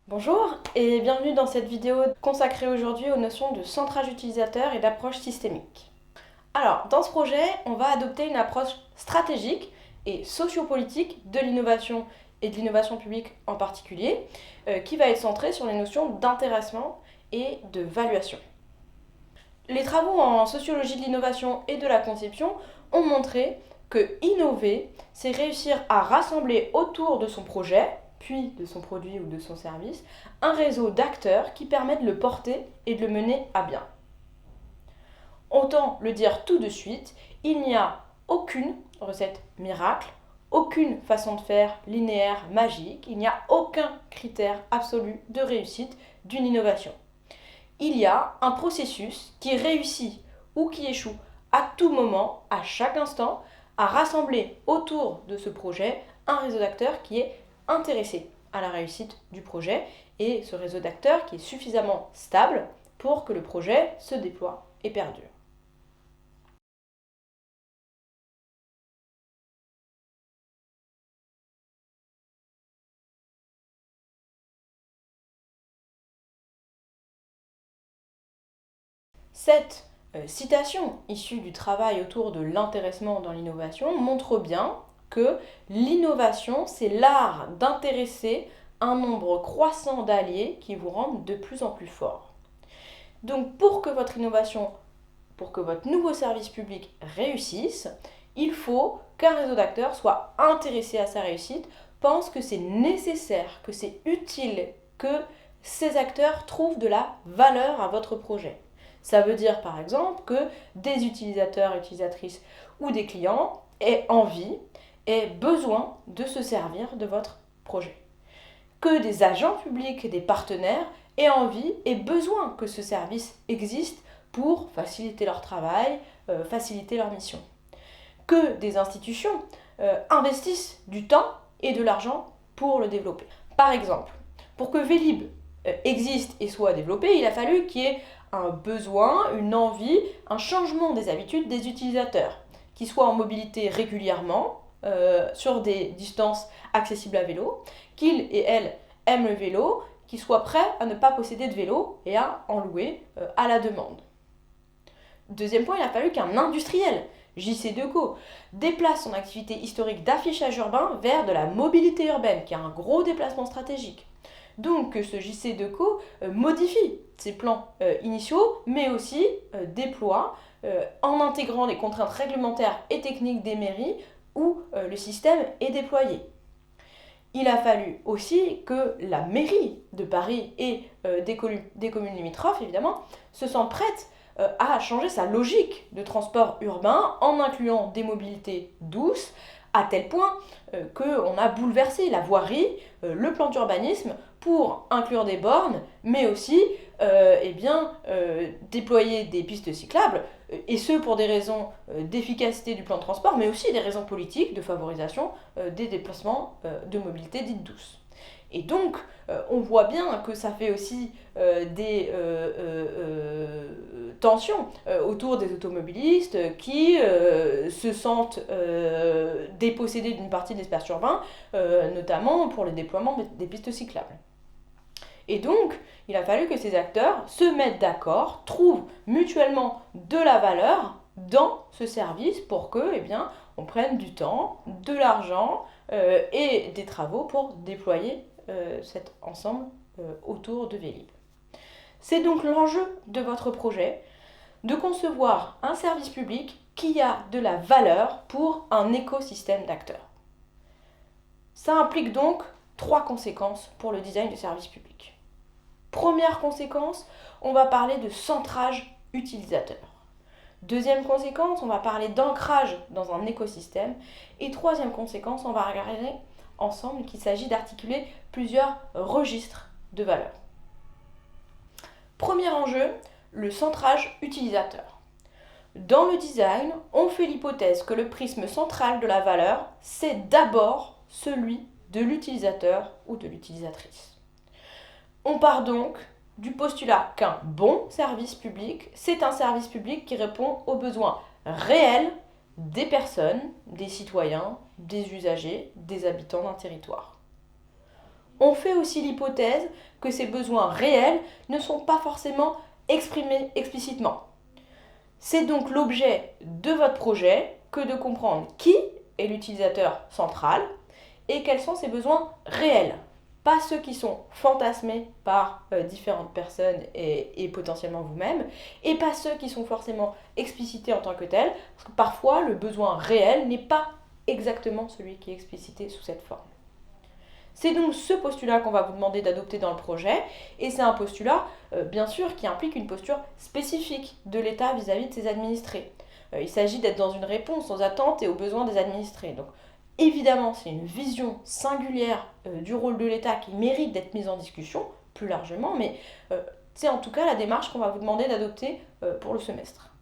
Bonjour et bienvenue dans cette vidéo consacrée aujourd'hui aux notions de centrage utilisateur et d'approche systémique. Alors, dans ce projet, on va adopter une approche stratégique et sociopolitique de l'innovation et de l'innovation publique en particulier, qui va être centrée sur les notions d'intéressement et de valuation. Les travaux en sociologie de l'innovation et de la conception ont montré que innover, c'est réussir à rassembler autour de son projet, puis de son produit ou de son service, un réseau d'acteurs qui permettent de le porter et de le mener à bien. Autant le dire tout de suite, il n'y a aucune recette miracle, aucune façon de faire linéaire, magique, il n'y a aucun critère absolu de réussite d'une innovation. Il y a un processus qui réussit ou qui échoue à tout moment, à chaque instant, à rassembler autour de ce projet un réseau d'acteurs qui est intéressé à la réussite du projet et ce réseau d'acteurs qui est suffisamment stable pour que le projet se déploie et perdure. Cette citation issue du travail autour de l'intéressement dans l'innovation montre bien que l'innovation, c'est l'art d'intéresser un nombre croissant d'alliés qui vous rendent de plus en plus fort. Donc pour que votre innovation, pour que votre nouveau service public réussisse, il faut qu'un réseau d'acteurs soit intéressé à sa réussite, pense que c'est nécessaire, que c'est utile que ces acteurs trouvent de la valeur à votre projet. Ça veut dire par exemple que des utilisateurs, utilisatrices ou des clients aient envie, aient besoin de se servir de votre projet. Que des agents publics et des partenaires aient envie et besoin que ce service existe pour faciliter leur travail, faciliter leur mission. Que des institutions investissent du temps et de l'argent pour le développer. Par exemple, pour que Vélib existe et soit développé, il a fallu qu'il y ait un besoin, une envie, un changement des habitudes des utilisateurs, qui soient en mobilité régulièrement, sur des distances accessibles à vélo, qu'ils et elles aiment le vélo, qu'ils soient prêts à ne pas posséder de vélo et à en louer à la demande. Deuxième point, il a fallu qu'un industriel, JC Decaux, déplace son activité historique d'affichage urbain vers de la mobilité urbaine, qui est un gros déplacement stratégique. Donc que ce JC Decaux modifie ses plans initiaux, mais aussi déploie en intégrant les contraintes réglementaires et techniques des mairies où le système est déployé. Il a fallu aussi que la mairie de Paris et des communes limitrophes, évidemment, se sentent prêtes à changer sa logique de transport urbain en incluant des mobilités douces, à tel point qu'on a bouleversé la voirie, le plan d'urbanisme, pour inclure des bornes, mais aussi déployer des pistes cyclables, et ce pour des raisons d'efficacité du plan de transport, mais aussi des raisons politiques de favorisation des déplacements de mobilité dite douce. Et donc, on voit bien que ça fait aussi des tensions autour des automobilistes qui se sentent dépossédés d'une partie de l'espace urbain, notamment pour le déploiement des pistes cyclables. Et donc, il a fallu que ces acteurs se mettent d'accord, trouvent mutuellement de la valeur dans ce service pour que, on prenne du temps, de l'argent et des travaux pour déployer cet ensemble autour de Vélib. C'est donc l'enjeu de votre projet, de concevoir un service public qui a de la valeur pour un écosystème d'acteurs. Ça implique donc 3 conséquences pour le design du service public. Première conséquence, on va parler de centrage utilisateur. Deuxième conséquence, on va parler d'ancrage dans un écosystème. Et troisième conséquence, on va regarder ensemble qu'il s'agit d'articuler plusieurs registres de valeurs. Premier enjeu, le centrage utilisateur. Dans le design, on fait l'hypothèse que le prisme central de la valeur, c'est d'abord celui de l'utilisateur ou de l'utilisatrice. On part donc du postulat qu'un bon service public, c'est un service public qui répond aux besoins réels des personnes, des citoyens, des usagers, des habitants d'un territoire. On fait aussi l'hypothèse que ces besoins réels ne sont pas forcément exprimés explicitement. C'est donc l'objet de votre projet que de comprendre qui est l'utilisateur central et quels sont ses besoins réels. Pas ceux qui sont fantasmés par différentes personnes et potentiellement vous-même, et pas ceux qui sont forcément explicités en tant que tels, parce que parfois le besoin réel n'est pas exactement celui qui est explicité sous cette forme. C'est donc ce postulat qu'on va vous demander d'adopter dans le projet, et c'est un postulat, bien sûr, qui implique une posture spécifique de l'État vis-à-vis de ses administrés. Il s'agit d'être dans une réponse aux attentes et aux besoins des administrés. Donc, évidemment, c'est une vision singulière du rôle de l'État qui mérite d'être mise en discussion, plus largement, mais c'est en tout cas la démarche qu'on va vous demander d'adopter pour le semestre.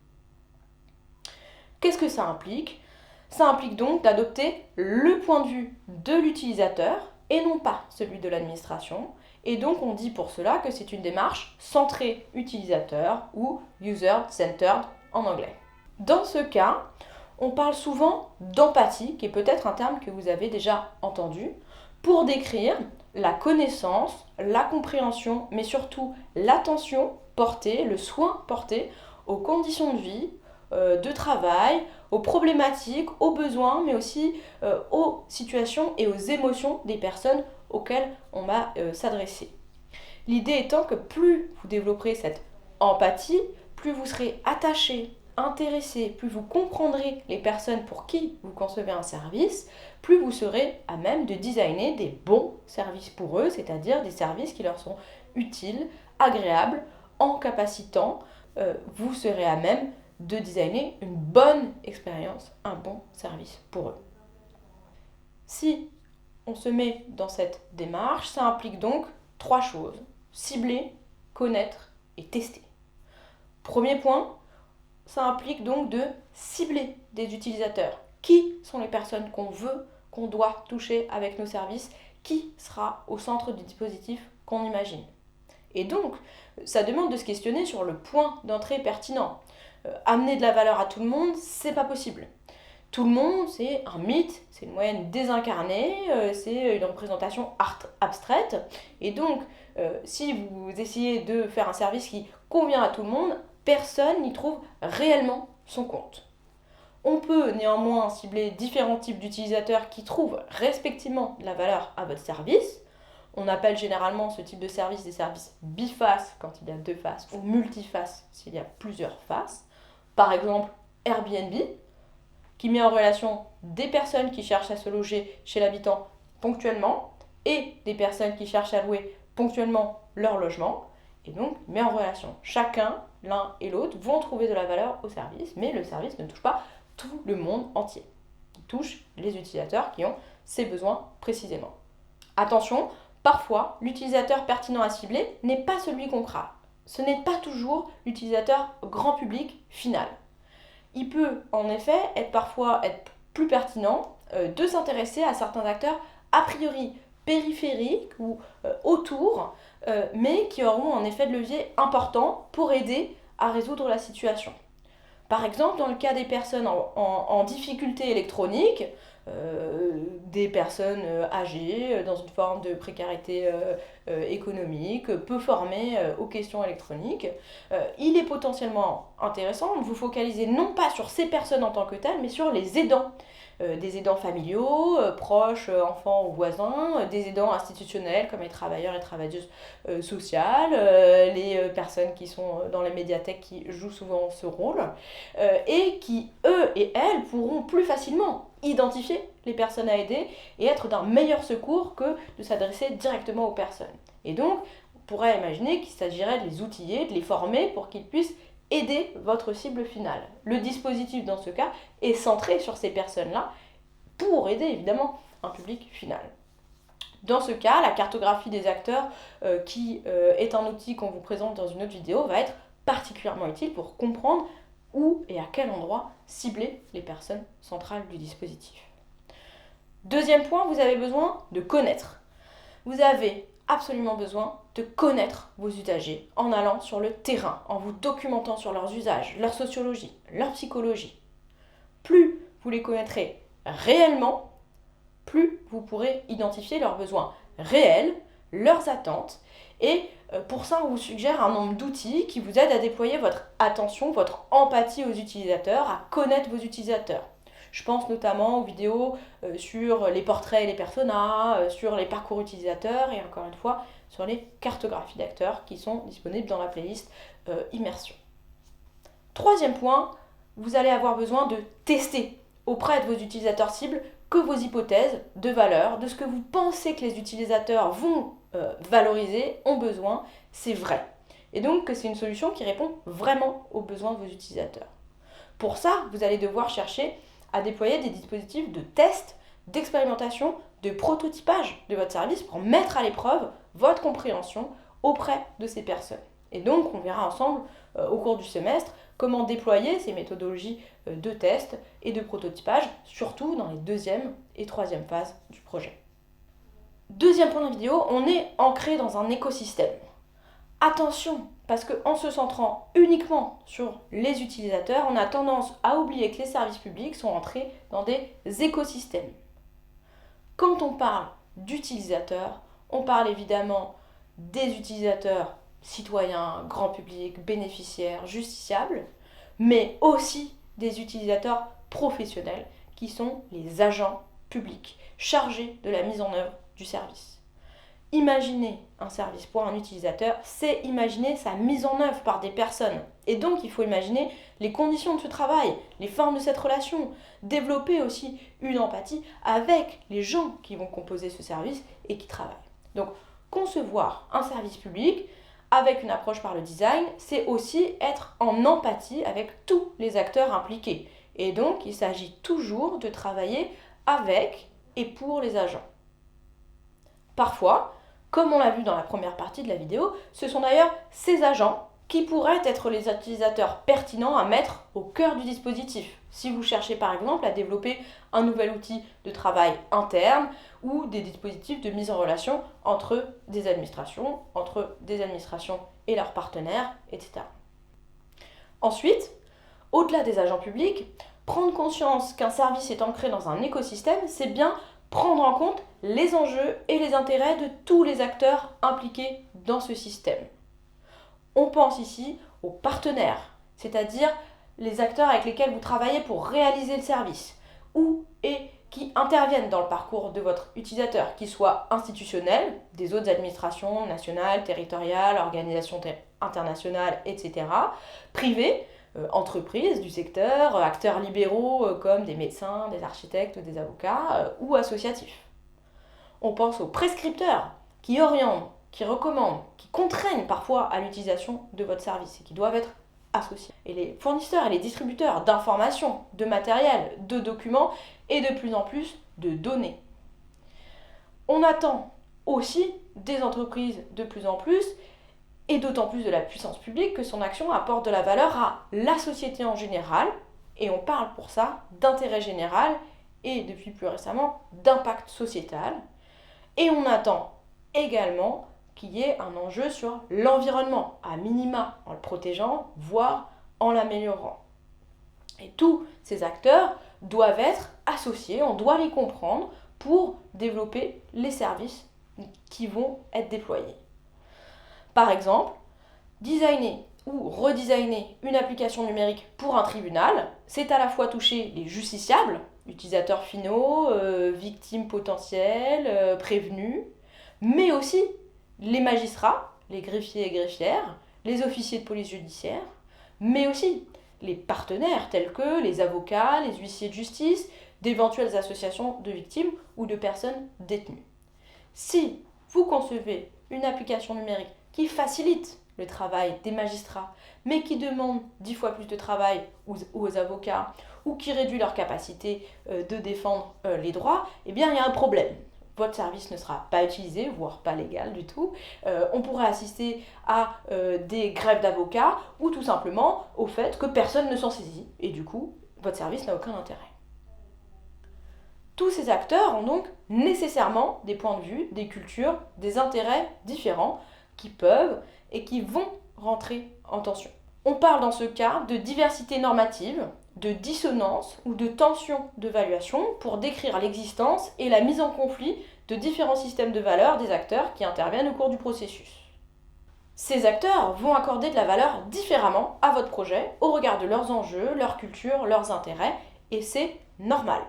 Qu'est-ce que ça implique ? Ça implique donc d'adopter le point de vue de l'utilisateur et non pas celui de l'administration. Et donc on dit pour cela que c'est une démarche centrée utilisateur ou user-centered en anglais. Dans ce cas, on parle souvent d'empathie, qui est peut-être un terme que vous avez déjà entendu, pour décrire la connaissance, la compréhension, mais surtout l'attention portée, le soin porté aux conditions de vie, de travail, aux problématiques, aux besoins, mais aussi aux situations et aux émotions des personnes auxquelles on va s'adresser. L'idée étant que plus vous développerez cette empathie, plus vous serez attaché, intéressé, plus vous comprendrez les personnes pour qui vous concevez un service, plus vous serez à même de designer des bons services pour eux, c'est-à-dire des services qui leur sont utiles, agréables, en capacitant, vous serez à même de designer une bonne expérience, un bon service pour eux. Si on se met dans cette démarche, ça implique donc 3 choses. Cibler, connaître et tester. Premier point, ça implique donc de cibler des utilisateurs. Qui sont les personnes qu'on veut, qu'on doit toucher avec nos services ? Qui sera au centre du dispositif qu'on imagine ? Et donc, ça demande de se questionner sur le point d'entrée pertinent. Amener de la valeur à tout le monde, c'est pas possible. Tout le monde, c'est un mythe, c'est une moyenne désincarnée, c'est une représentation abstraite. Et donc, si vous essayez de faire un service qui convient à tout le monde, personne n'y trouve réellement son compte. On peut néanmoins cibler différents types d'utilisateurs qui trouvent respectivement de la valeur à votre service. On appelle généralement ce type de service des services bifaces quand il y a 2 faces ou multifaces s'il y a plusieurs faces. Par exemple, Airbnb, qui met en relation des personnes qui cherchent à se loger chez l'habitant ponctuellement et des personnes qui cherchent à louer ponctuellement leur logement. Et donc, met en relation. Chacun, l'un et l'autre, vont trouver de la valeur au service, mais le service ne touche pas tout le monde entier. Il touche les utilisateurs qui ont ces besoins précisément. Attention, parfois, l'utilisateur pertinent à cibler n'est pas celui qu'on craint. Ce n'est pas toujours l'utilisateur grand public final. Il peut en effet parfois être plus pertinent de s'intéresser à certains acteurs a priori périphériques ou autour, mais qui auront un effet de levier important pour aider à résoudre la situation. Par exemple, dans le cas des personnes en difficulté électronique, des personnes âgées, dans une forme de précarité économique, peu formées aux questions électroniques, il est potentiellement intéressant de vous focaliser non pas sur ces personnes en tant que telles, mais sur les aidants. Des aidants familiaux, proches, enfants ou voisins, des aidants institutionnels comme les travailleurs et travailleuses sociales, les personnes qui sont dans les médiathèques qui jouent souvent ce rôle, et qui, eux et elles, pourront plus facilement identifier les personnes à aider et être d'un meilleur secours que de s'adresser directement aux personnes. Et donc, on pourrait imaginer qu'il s'agirait de les outiller, de les former pour qu'ils puissent aider votre cible finale. Le dispositif dans ce cas est centré sur ces personnes-là pour aider évidemment un public final. Dans ce cas, la cartographie des acteurs, qui est un outil qu'on vous présente dans une autre vidéo, va être particulièrement utile pour comprendre où et à quel endroit cibler les personnes centrales du dispositif. Deuxième point, vous avez besoin de connaître. Vous avez absolument besoin de connaître vos usagers en allant sur le terrain, en vous documentant sur leurs usages, leur sociologie, leur psychologie. Plus vous les connaîtrez réellement, plus vous pourrez identifier leurs besoins réels leurs attentes. Et pour ça, on vous suggère un nombre d'outils qui vous aident à déployer votre attention, votre empathie aux utilisateurs, à connaître vos utilisateurs. Je pense notamment aux vidéos sur les portraits et les personas, sur les parcours utilisateurs et encore une fois sur les cartographies d'acteurs qui sont disponibles dans la playlist Immersion. Troisième point, vous allez avoir besoin de tester auprès de vos utilisateurs cibles que vos hypothèses de valeur, de ce que vous pensez que les utilisateurs vont valoriser, ont besoin, c'est vrai. Et donc que c'est une solution qui répond vraiment aux besoins de vos utilisateurs. Pour ça, vous allez devoir chercher à déployer des dispositifs de test, d'expérimentation, de prototypage de votre service pour mettre à l'épreuve votre compréhension auprès de ces personnes. Et donc, on verra ensemble au cours du semestre comment déployer ces méthodologies de test et de prototypage, surtout dans les deuxième et troisième phases du projet. Deuxième point de la vidéo, on est ancré dans un écosystème. Attention, parce qu'en se centrant uniquement sur les utilisateurs, on a tendance à oublier que les services publics sont entrés dans des écosystèmes. Quand on parle d'utilisateurs, on parle évidemment des utilisateurs citoyens, grand public, bénéficiaires, justiciables, mais aussi des utilisateurs professionnels qui sont les agents publics chargés de la mise en œuvre du service. Imaginer un service pour un utilisateur, c'est imaginer sa mise en œuvre par des personnes. Et donc, il faut imaginer les conditions de ce travail, les formes de cette relation, développer aussi une empathie avec les gens qui vont composer ce service et qui travaillent. Donc, concevoir un service public avec une approche par le design, c'est aussi être en empathie avec tous les acteurs impliqués. Et donc, il s'agit toujours de travailler avec et pour les agents. Parfois, comme on l'a vu dans la première partie de la vidéo, ce sont d'ailleurs ces agents qui pourraient être les utilisateurs pertinents à mettre au cœur du dispositif. Si vous cherchez par exemple à développer un nouvel outil de travail interne ou des dispositifs de mise en relation entre des administrations et leurs partenaires, etc. Ensuite, au-delà des agents publics, prendre conscience qu'un service est ancré dans un écosystème, c'est bien prendre en compte les enjeux et les intérêts de tous les acteurs impliqués dans ce système. On pense ici aux partenaires, c'est-à-dire les acteurs avec lesquels vous travaillez pour réaliser le service, ou et qui interviennent dans le parcours de votre utilisateur, qu'ils soient institutionnels, des autres administrations nationales, territoriales, organisations internationales, etc., privés, entreprises du secteur, acteurs libéraux comme des médecins, des architectes, des avocats ou associatifs. On pense aux prescripteurs qui orientent, qui recommandent, qui contraignent parfois à l'utilisation de votre service et qui doivent être associés. Et les fournisseurs et les distributeurs d'informations, de matériel, de documents et de plus en plus de données. On attend aussi des entreprises de plus en plus et d'autant plus de la puissance publique que son action apporte de la valeur à la société en général, et on parle pour ça d'intérêt général et depuis plus récemment d'impact sociétal. Et on attend également qu'il y ait un enjeu sur l'environnement, à minima, en le protégeant, voire en l'améliorant. Et tous ces acteurs doivent être associés, on doit les comprendre pour développer les services qui vont être déployés. Par exemple, designer ou redesigner une application numérique pour un tribunal, c'est à la fois toucher les justiciables, utilisateurs finaux, victimes potentielles, prévenus, mais aussi les magistrats, les greffiers et greffières, les officiers de police judiciaire, mais aussi les partenaires tels que les avocats, les huissiers de justice, d'éventuelles associations de victimes ou de personnes détenues. Si vous concevez une application numérique qui facilite le travail des magistrats, mais qui demande 10 fois plus de travail aux avocats, ou qui réduit leur capacité de défendre les droits, eh bien il y a un problème. Votre service ne sera pas utilisé, voire pas légal du tout. On pourrait assister à des grèves d'avocats, ou tout simplement au fait que personne ne s'en saisit, et du coup, votre service n'a aucun intérêt. Tous ces acteurs ont donc nécessairement des points de vue, des cultures, des intérêts différents, qui peuvent et qui vont rentrer en tension. On parle dans ce cas de diversité normative, de dissonance ou de tension d'évaluation pour décrire l'existence et la mise en conflit de différents systèmes de valeurs des acteurs qui interviennent au cours du processus. Ces acteurs vont accorder de la valeur différemment à votre projet au regard de leurs enjeux, leur culture, leurs intérêts, et c'est normal.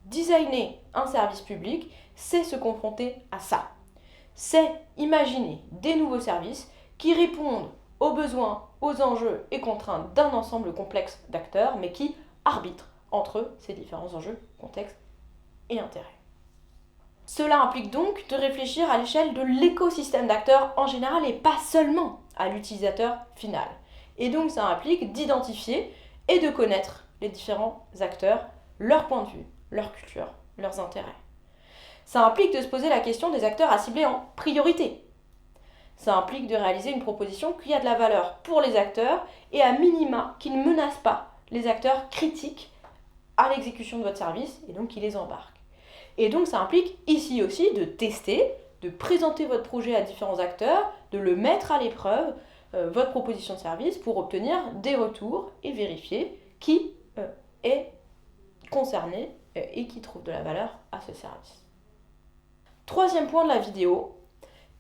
Designer un service public, c'est se confronter à ça. C'est imaginer des nouveaux services qui répondent aux besoins, aux enjeux et contraintes d'un ensemble complexe d'acteurs, mais qui arbitrent entre ces différents enjeux, contextes et intérêts. Cela implique donc de réfléchir à l'échelle de l'écosystème d'acteurs en général et pas seulement à l'utilisateur final. Et donc ça implique d'identifier et de connaître les différents acteurs, leur point de vue, leur culture, leurs intérêts. Ça implique de se poser la question des acteurs à cibler en priorité. Ça implique de réaliser une proposition qui a de la valeur pour les acteurs et à minima qui ne menace pas les acteurs critiques à l'exécution de votre service et donc qui les embarque. Et donc ça implique ici aussi de tester, de présenter votre projet à différents acteurs, de le mettre à l'épreuve, votre proposition de service, pour obtenir des retours et vérifier qui est concerné et qui trouve de la valeur à ce service. Troisième point de la vidéo,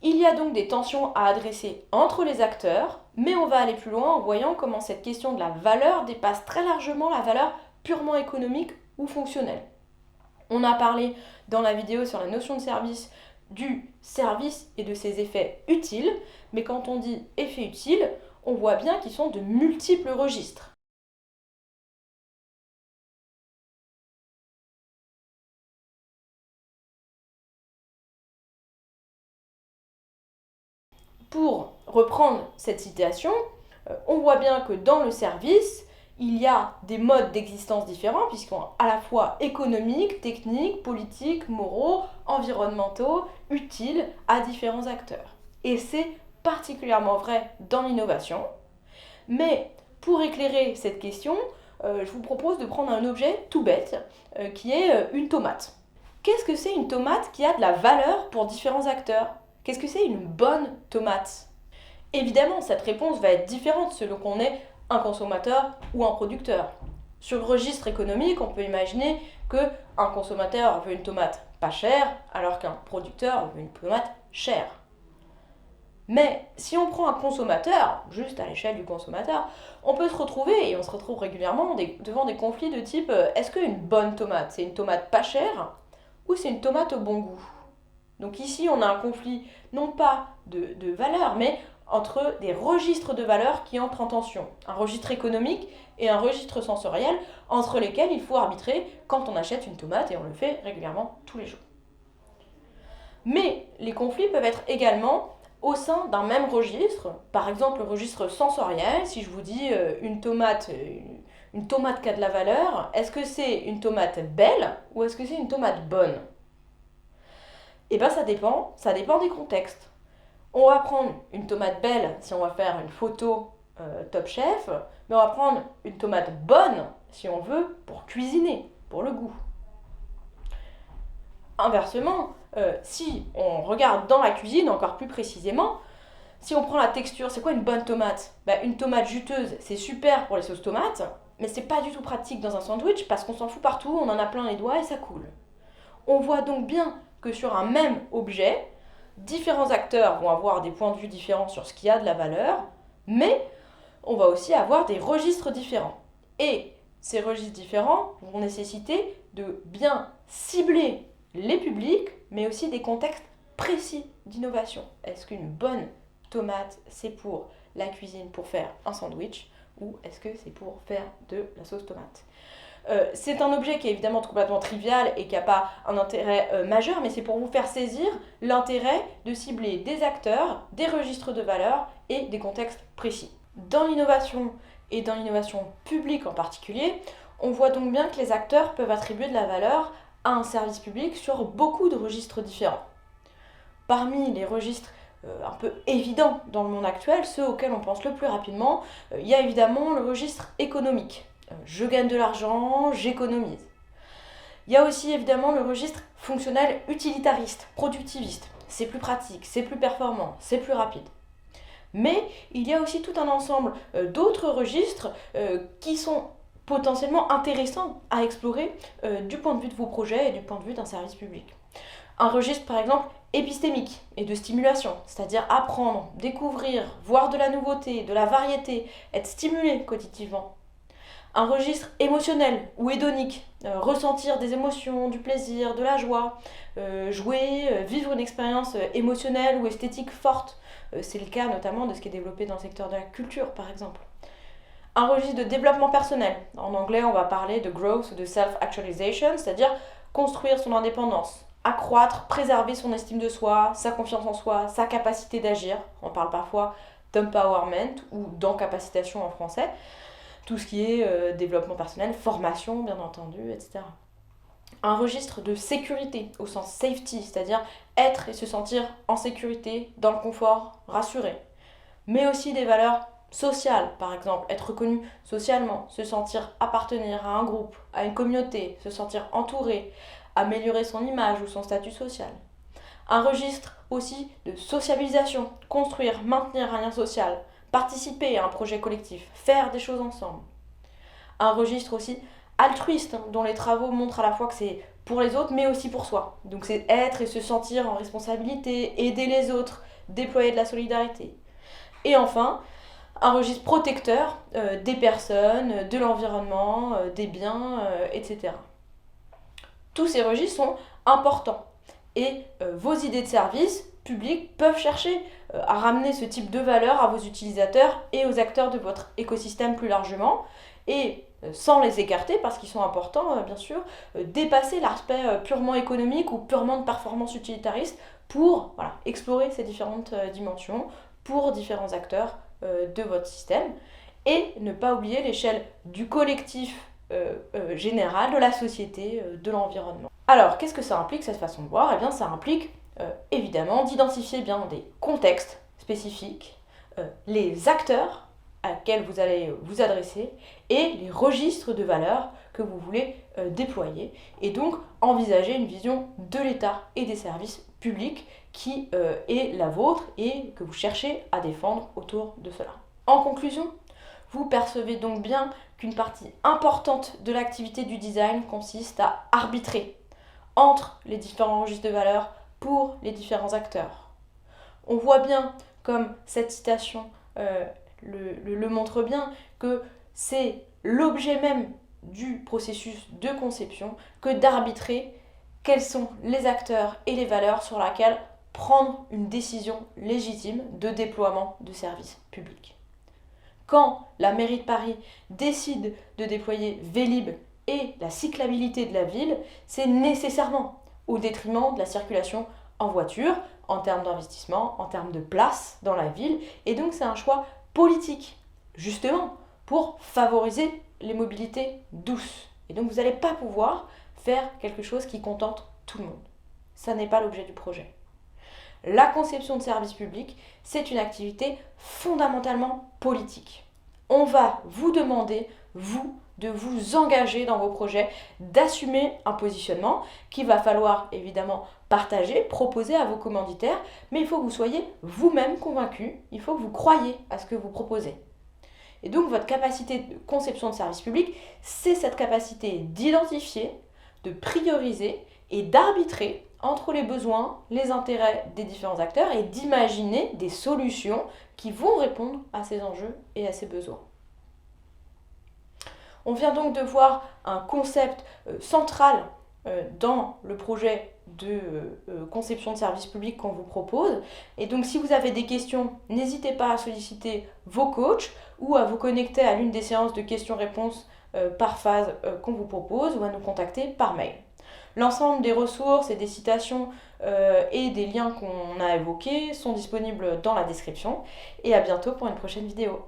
il y a donc des tensions à adresser entre les acteurs, mais on va aller plus loin en voyant comment cette question de la valeur dépasse très largement la valeur purement économique ou fonctionnelle. On a parlé dans la vidéo sur la notion de service du service et de ses effets utiles, mais quand on dit effets utiles, on voit bien qu'ils sont de multiples registres. Pour reprendre cette citation, on voit bien que dans le service, il y a des modes d'existence différents, puisqu'ils sont à la fois économiques, techniques, politiques, moraux, environnementaux, utiles à différents acteurs. Et c'est particulièrement vrai dans l'innovation. Mais pour éclairer cette question, je vous propose de prendre un objet tout bête, qui est une tomate. Qu'est-ce que c'est une tomate qui a de la valeur pour différents acteurs ? Qu'est-ce que c'est une bonne tomate ? Évidemment, cette réponse va être différente selon qu'on est un consommateur ou un producteur. Sur le registre économique, on peut imaginer qu'un consommateur veut une tomate pas chère, alors qu'un producteur veut une tomate chère. Mais si on prend un consommateur, juste à l'échelle du consommateur, on peut se retrouver, et on se retrouve régulièrement, devant des conflits de type est-ce qu'une bonne tomate, c'est une tomate pas chère ou c'est une tomate au bon goût ? Donc ici, on a un conflit non pas de valeur, mais entre des registres de valeurs qui entrent en tension. Un registre économique et un registre sensoriel entre lesquels il faut arbitrer quand on achète une tomate, et on le fait régulièrement tous les jours. Mais les conflits peuvent être également au sein d'un même registre, par exemple le registre sensoriel. Si je vous dis une tomate qui a de la valeur, est-ce que c'est une tomate belle ou est-ce que c'est une tomate bonne ? Eh bien ça dépend des contextes. On va prendre une tomate belle si on va faire une photo Top Chef, mais on va prendre une tomate bonne si on veut pour cuisiner, pour le goût. Inversement, si on regarde dans la cuisine encore plus précisément, si on prend la texture, c'est quoi une bonne tomate ? Une tomate juteuse, c'est super pour les sauces tomates, mais c'est pas du tout pratique dans un sandwich parce qu'on s'en fout partout, on en a plein les doigts et ça coule. On voit donc bien que sur un même objet, différents acteurs vont avoir des points de vue différents sur ce qui a de la valeur, mais on va aussi avoir des registres différents. Et ces registres différents vont nécessiter de bien cibler les publics, mais aussi des contextes précis d'innovation. Est-ce qu'une bonne tomate, c'est pour la cuisine, pour faire un sandwich, ou est-ce que c'est pour faire de la sauce tomate ? C'est un objet qui est évidemment complètement trivial et qui n'a pas un intérêt majeur, mais c'est pour vous faire saisir l'intérêt de cibler des acteurs, des registres de valeurs et des contextes précis. Dans l'innovation, et dans l'innovation publique en particulier, on voit donc bien que les acteurs peuvent attribuer de la valeur à un service public sur beaucoup de registres différents. Parmi les registres un peu évidents dans le monde actuel, ceux auxquels on pense le plus rapidement, il y a évidemment le registre économique. Je gagne de l'argent, j'économise. Il y a aussi évidemment le registre fonctionnel utilitariste, productiviste. C'est plus pratique, c'est plus performant, c'est plus rapide. Mais il y a aussi tout un ensemble d'autres registres qui sont potentiellement intéressants à explorer du point de vue de vos projets et du point de vue d'un service public. Un registre par exemple épistémique et de stimulation, c'est-à-dire apprendre, découvrir, voir de la nouveauté, de la variété, être stimulé quotidiennement. Un registre émotionnel ou hédonique, ressentir des émotions, du plaisir, de la joie, jouer, vivre une expérience émotionnelle ou esthétique forte. C'est le cas notamment de ce qui est développé dans le secteur de la culture par exemple. Un registre de développement personnel. En anglais, on va parler de growth ou de self-actualization, c'est-à-dire construire son indépendance, accroître, préserver son estime de soi, sa confiance en soi, sa capacité d'agir. On parle parfois d'empowerment ou d'encapacitation en français. Tout ce qui est développement personnel, formation bien entendu, etc. Un registre de sécurité au sens safety, c'est-à-dire être et se sentir en sécurité, dans le confort, rassuré. Mais aussi des valeurs sociales, par exemple, être reconnu socialement, se sentir appartenir à un groupe, à une communauté, se sentir entouré, améliorer son image ou son statut social. Un registre aussi de sociabilisation, construire, maintenir un lien social, participer à un projet collectif, faire des choses ensemble. Un registre aussi altruiste, dont les travaux montrent à la fois que c'est pour les autres, mais aussi pour soi. Donc c'est être et se sentir en responsabilité, aider les autres, déployer de la solidarité. Et enfin, un registre protecteur des personnes, de l'environnement, des biens, etc. Tous ces registres sont importants. Et vos idées de service publics peuvent chercher à ramener ce type de valeur à vos utilisateurs et aux acteurs de votre écosystème plus largement. Et sans les écarter, parce qu'ils sont importants, bien sûr, dépasser l'aspect purement économique ou purement de performance utilitariste pour explorer ces différentes dimensions pour différents acteurs de votre système et ne pas oublier l'échelle du collectif général, de la société, de l'environnement. Alors, qu'est-ce que ça implique cette façon de voir ? Eh bien, ça implique évidemment d'identifier bien des contextes spécifiques, les acteurs à lesquels vous allez vous adresser et les registres de valeurs que vous voulez déployer et donc envisager une vision de l'État et des services publics qui est la vôtre et que vous cherchez à défendre autour de cela. En conclusion, vous percevez donc bien qu'une partie importante de l'activité du design consiste à arbitrer entre les différents registres de valeurs pour les différents acteurs. On voit bien, comme cette citation le montre bien, que c'est l'objet même du processus de conception que d'arbitrer quels sont les acteurs et les valeurs sur lesquelles prendre une décision légitime de déploiement de services publics. Quand la mairie de Paris décide de déployer Vélib et la cyclabilité de la ville, c'est nécessairement au détriment de la circulation en voiture, en termes d'investissement, en termes de place dans la ville, et donc c'est un choix politique, justement, pour favoriser les mobilités douces. Et donc vous n'allez pas pouvoir faire quelque chose qui contente tout le monde. Ça n'est pas l'objet du projet. La conception de services publics, c'est une activité fondamentalement politique. On va vous demander, vous, de vous engager dans vos projets, d'assumer un positionnement qu'il va falloir évidemment partager, proposer à vos commanditaires, mais il faut que vous soyez vous-même convaincus, il faut que vous croyiez à ce que vous proposez. Et donc votre capacité de conception de services publics, c'est cette capacité d'identifier, de prioriser et d'arbitrer entre les besoins, les intérêts des différents acteurs et d'imaginer des solutions qui vont répondre à ces enjeux et à ces besoins. On vient donc de voir un concept central dans le projet de conception de services publics qu'on vous propose. Et donc si vous avez des questions, n'hésitez pas à solliciter vos coachs ou à vous connecter à l'une des séances de questions-réponses par phase qu'on vous propose ou à nous contacter par mail. L'ensemble des ressources et des citations et des liens qu'on a évoqués sont disponibles dans la description. Et à bientôt pour une prochaine vidéo.